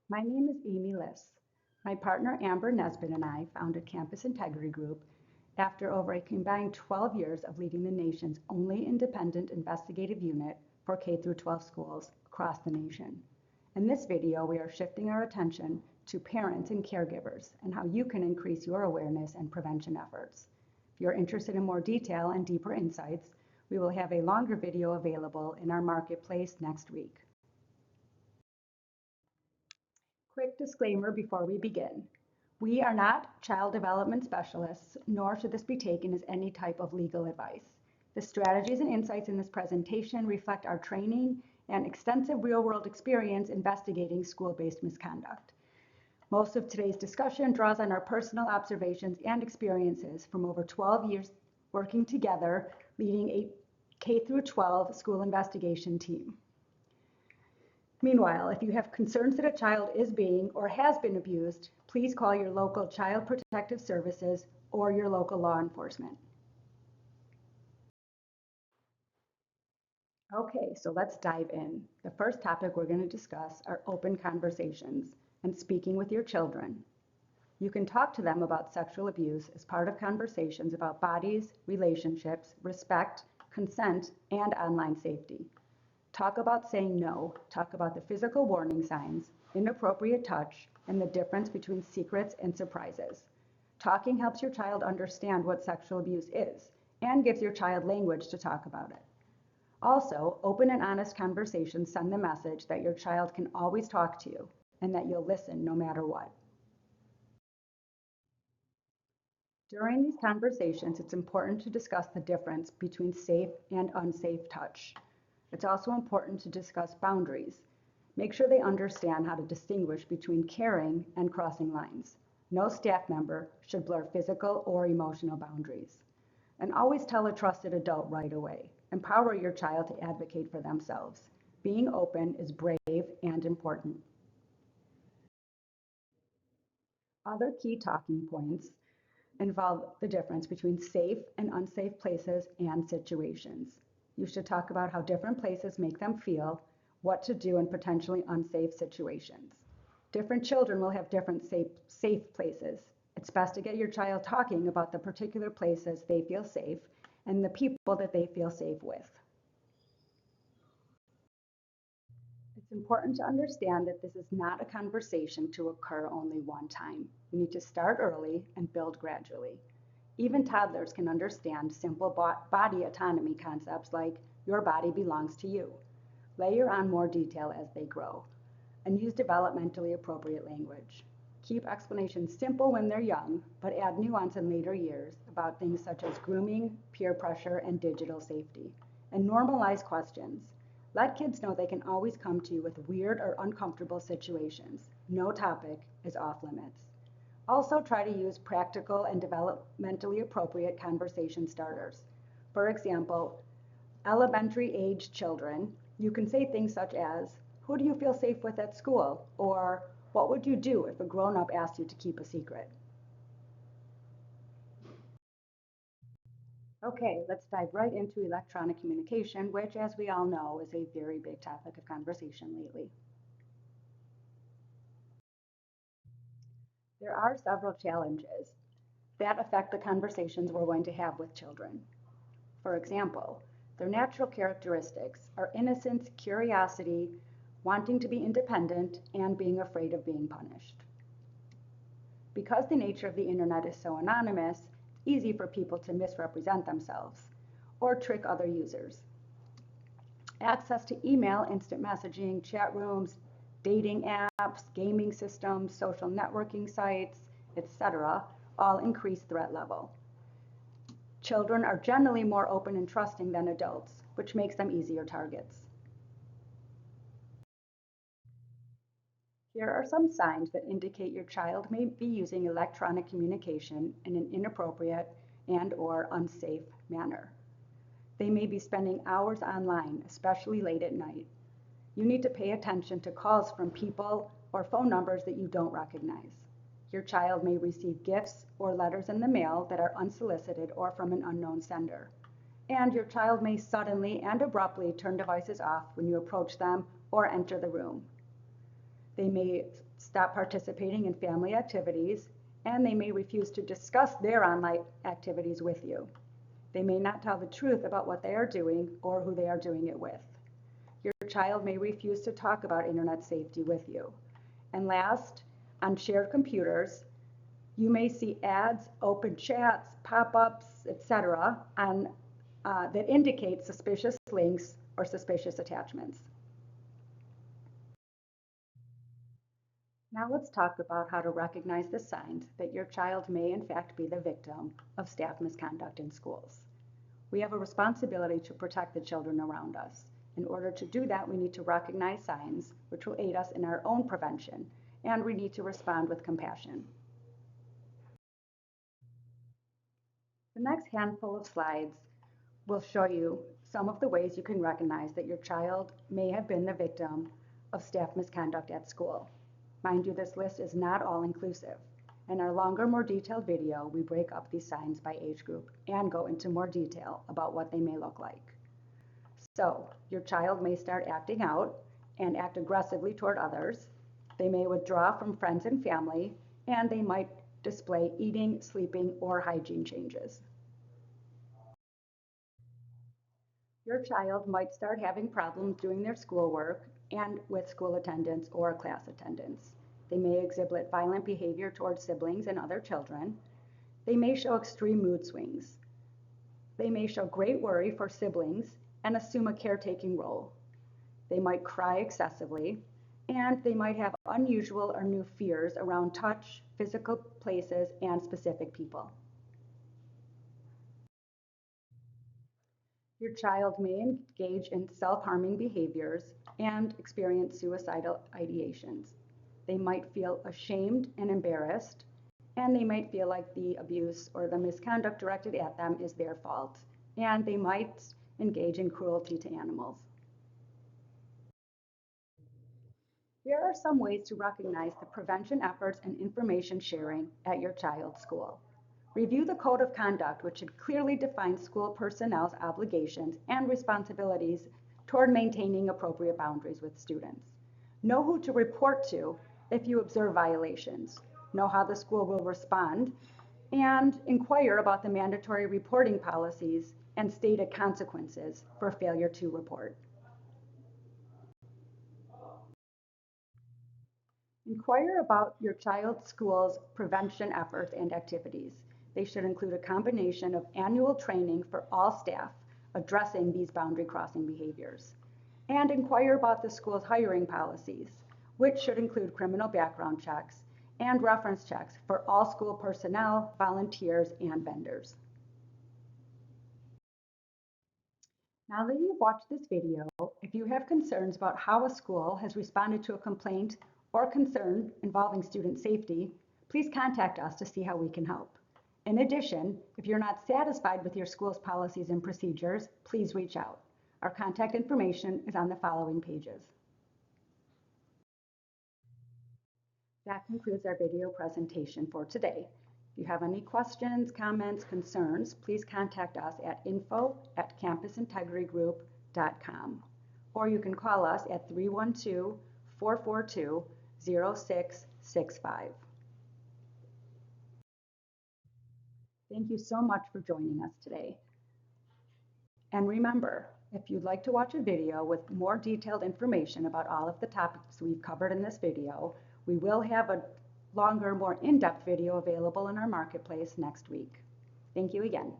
My name is Amy Liss. My partner Amber Nesbitt and I founded Campus Integrity Group after over a combined 12 years of leading the nation's only independent investigative unit for K-12 schools across the nation. In this video, we are shifting our attention to parents and caregivers and how you can increase your awareness and prevention efforts. If you're interested in more detail and deeper insights, we will have a longer video available in our marketplace next week. Quick disclaimer before we begin. We are not child development specialists, nor should this be taken as any type of legal advice. The strategies and insights in this presentation reflect our training and extensive real-world experience investigating school-based misconduct. Most of today's discussion draws on our personal observations and experiences from over 12 years working together, leading a K-12 school investigation team. Meanwhile, if you have concerns that a child is being or has been abused, please call your local Child Protective Services or your local law enforcement. Okay, so let's dive in. The first topic we're going to discuss are open conversations and speaking with your children. You can talk to them about sexual abuse as part of conversations about bodies, relationships, respect, consent, and online safety. Talk about saying no. Talk about the physical warning signs, inappropriate touch, and the difference between secrets and surprises. Talking helps your child understand what sexual abuse is and gives your child language to talk about it. Also, open and honest conversations send the message that your child can always talk to you and that you'll listen no matter what. During these conversations, it's important to discuss the difference between safe and unsafe touch. It's also important to discuss boundaries. Make sure they understand how to distinguish between caring and crossing lines. No staff member should blur physical or emotional boundaries. And always tell a trusted adult right away. Empower your child to advocate for themselves. Being open is brave and important. Other key talking points involve the difference between safe and unsafe places and situations. You should talk about how different places make them feel, what to do in potentially unsafe situations. Different children will have different safe places. It's best to get your child talking about the particular places they feel safe and the people that they feel safe with. It's important to understand that this is not a conversation to occur only one time. You need to start early and build gradually. Even toddlers can understand simple body autonomy concepts like your body belongs to you. Layer on more detail as they grow, and use developmentally appropriate language. Keep explanations simple when they're young, but add nuance in later years about things such as grooming, peer pressure, and digital safety. And normalize questions. Let kids know they can always come to you with weird or uncomfortable situations. No topic is off limits. Also try to use practical and developmentally appropriate conversation starters. For example, elementary age children, you can say things such as, who do you feel safe with at school? Or what would you do if a grown-up asked you to keep a secret? Okay, let's dive right into electronic communication, which, as we all know, is a very big topic of conversation lately. There are several challenges that affect the conversations we're going to have with children. For example, their natural characteristics are innocence, curiosity, wanting to be independent, and being afraid of being punished. Because the nature of the internet is so anonymous, it's easy for people to misrepresent themselves or trick other users. Access to email, instant messaging, chat rooms, dating apps, gaming systems, social networking sites, etc., all increase threat level. Children are generally more open and trusting than adults, which makes them easier targets. Here are some signs that indicate your child may be using electronic communication in an inappropriate and/or unsafe manner. They may be spending hours online, especially late at night. You need to pay attention to calls from people or phone numbers that you don't recognize. Your child may receive gifts or letters in the mail that are unsolicited or from an unknown sender. And your child may suddenly and abruptly turn devices off when you approach them or enter the room. They may stop participating in family activities, and they may refuse to discuss their online activities with you. They may not tell the truth about what they are doing or who they are doing it with. Your child may refuse to talk about internet safety with you. And last, on shared computers, you may see ads, open chats, pop-ups, etc., that indicate suspicious links or suspicious attachments. Now let's talk about how to recognize the signs that your child may in fact be the victim of staff misconduct in schools. We have a responsibility to protect the children around us. In order to do that, we need to recognize signs, which will aid us in our own prevention, and we need to respond with compassion. The next handful of slides will show you some of the ways you can recognize that your child may have been the victim of staff misconduct at school. Mind you, this list is not all inclusive. In our longer, more detailed video, we break up these signs by age group and go into more detail about what they may look like. So, your child may start acting out and act aggressively toward others. They may withdraw from friends and family, and they might display eating, sleeping, or hygiene changes. Your child might start having problems doing their schoolwork and with school attendance or class attendance. They may exhibit violent behavior towards siblings and other children. They may show extreme mood swings. They may show great worry for siblings and assume a caretaking role. They might cry excessively, and they might have unusual or new fears around touch, physical places, and specific people. Your child may engage in self-harming behaviors and experience suicidal ideations. They might feel ashamed and embarrassed, and they might feel like the abuse or the misconduct directed at them is their fault, and they might engage in cruelty to animals. Here are some ways to recognize the prevention efforts and information sharing at your child's school. Review the code of conduct, which should clearly define school personnel's obligations and responsibilities toward maintaining appropriate boundaries with students. Know who to report to if you observe violations. Know how the school will respond, and inquire about the mandatory reporting policies and stated consequences for failure to report. Inquire about your child's school's prevention efforts and activities. They should include a combination of annual training for all staff addressing these boundary crossing behaviors. And inquire about the school's hiring policies, which should include criminal background checks and reference checks for all school personnel, volunteers, and vendors. Now that you've watched this video, if you have concerns about how a school has responded to a complaint or concern involving student safety, please contact us to see how we can help. In addition, if you're not satisfied with your school's policies and procedures, please reach out. Our contact information is on the following pages. That concludes our video presentation for today. If you have any questions, comments, concerns, please contact us at info@campusintegritygroup.com, or you can call us at 312-442-0665. Thank you so much for joining us today. And remember, if you'd like to watch a video with more detailed information about all of the topics we've covered in this video, we will have a longer, more in-depth video available in our marketplace next week. Thank you again.